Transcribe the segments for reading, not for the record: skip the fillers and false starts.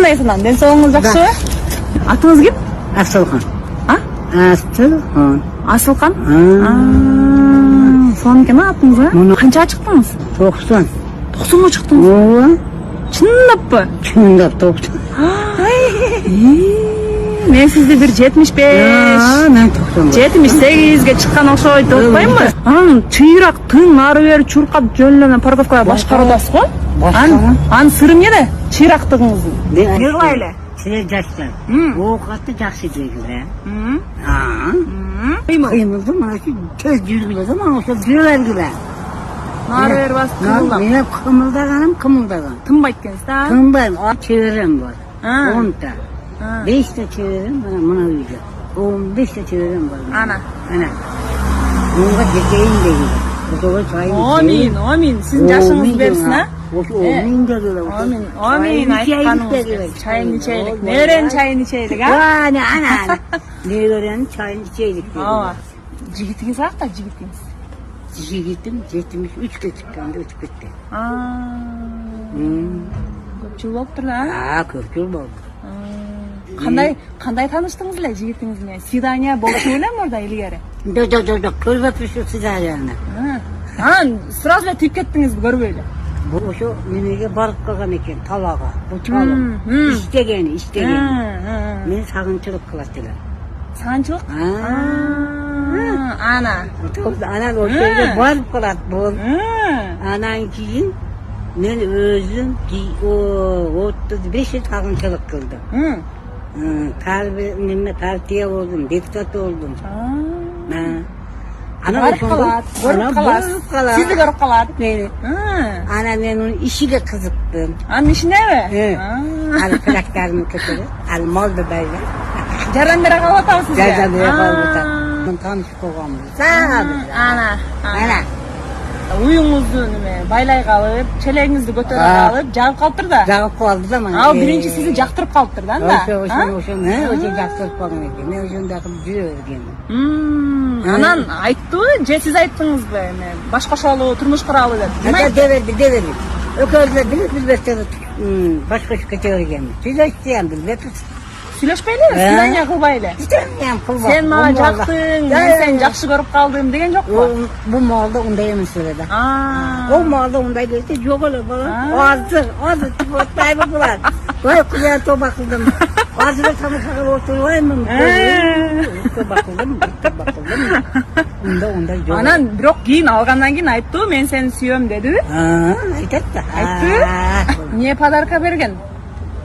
кандайсың анан? Ден соолугуңуз жакшыбы? Атыңыз ким? Асылхан. А? Асылхан. Асылхан? Сонун экен атыңыз, а? Канчага чыктыңыз? 90. 90га чыктыңыз. Ооба. Чындаппы? Чындап 90. Мен сизди бир 75, Мен 90. 78ге чыккан окшойт деп атпаймынбы? Анан чыйрак тың ары бери чуркап жөн эле парковкага башкаруудасыз го? Анын сыры эмнеде? Чыйрактыгыңыздын. Не кылайлы? Силер жаштар. Оокатты жакшы жейсиз, Кыймылды мына тез жүргүлөдү, мына ошо жүрө бергиле. Нары бери басып кымылдап. Мен кымылдаган. Тынбайт экенсиз да? Тынбайм, чеберем бар. 10 та. 5 та чеберем мына үйдө. 15 та чеберем бар. Ана. Мунга жетейин дейт. Ошого чайын. Амин. Сиздин жашыңыз берсин, а? Амин дегиле. Амин айтканыңыз. Чайын ичейлик. Нерен чайын ичейлик, а? Ана. Нерен чайын ичейлик. Ооба. Жигитиңиз каякта, жигитиңиз? Жигитим 73-кө чыкканда өтүп кетти. Көп жыл болуптур да? Көп жыл болду. Кандай тааныштыңыз эле жигитиңиз менен? Свидание болчу белем мурда илгери? Жок, көрбөппүз свиданияны. Анан сразу эле тийип кеттиңизби көрбөй эле? Ошо немеге барып калган экен, талага. Бу чалым. Иштеген. Мен сагынчылык кылат элем. Сагынчылык? Ана ошо жерге барып калат бул. Анан кийин мен өзүм 35 жыл сагынчылык кылдым. Партия болдум, депутат болдум. Барып калат. Сизди көрүп калат. Анан мен унун ишиге кызыктым. Анын ишинеби? Ал тракторун көтөрүп, ал молду байлап. Жардам бере калып атабыз сизге? Жардам бере калып атам. Таанышып койгонбуз. Ана. Уюңузду байлай калып, челегиңизди көтөрө калып, жагып калыптыр да. Жагып калды да мына. Ал биринчи сизди жактырып калыптыр да анда. Ошо жактырып калган экен. Мен ошондой кылып жүрө бергенмин. Анан айттыбы, же сиз айттыңызбы? Баш кошолу, турмуш куралы деп. Деберди. Экөөбүз билбестен баш кошуп кете бергенбиз. Сүйлөшсөм билбеппиз. Сүйлөшпөйлүбү? Свидание кылбайлы. Сен мага жактың, мен сени жакшы көрүп калдым деген жокпу? Бул маалда ундай эмес эле да. Бул маалда ундай эле жок эле бала. Азыр тайбы булар. Ой, куя тоба кылдым. Азыр тамакага отурбаймын. Тоба кылдым. Ундай жок. Анан бирок кийин алгандан кийин айттыбы, мен сени сүйөм дедиби? Айтат да. Айттыбы? Эмне подарка берген?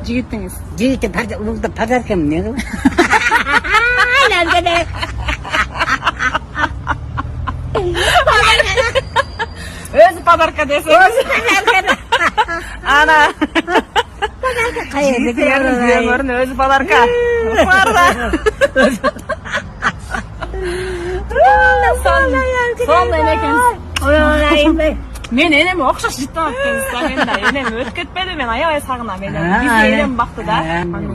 Жигитиңиз. Жигити подарка эмне кылып? Өзү подарка десеңиз. Ана. Жигитиңердин өзү подарка. Бар да. Сондай экенсиз. Мен энеме окшош жыттап кеткенсиз. Мен да энем өтүп кетпеди, мен аябай сагынам энем. Бизге энем бакты да.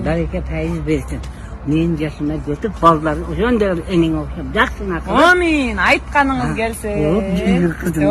Бареке пайыз берсин. Мен жашыма жетип, балдар ошондой энең окшоп жакшына кылып. Амин, айтканыңыз келсин. Жүрүп кызым.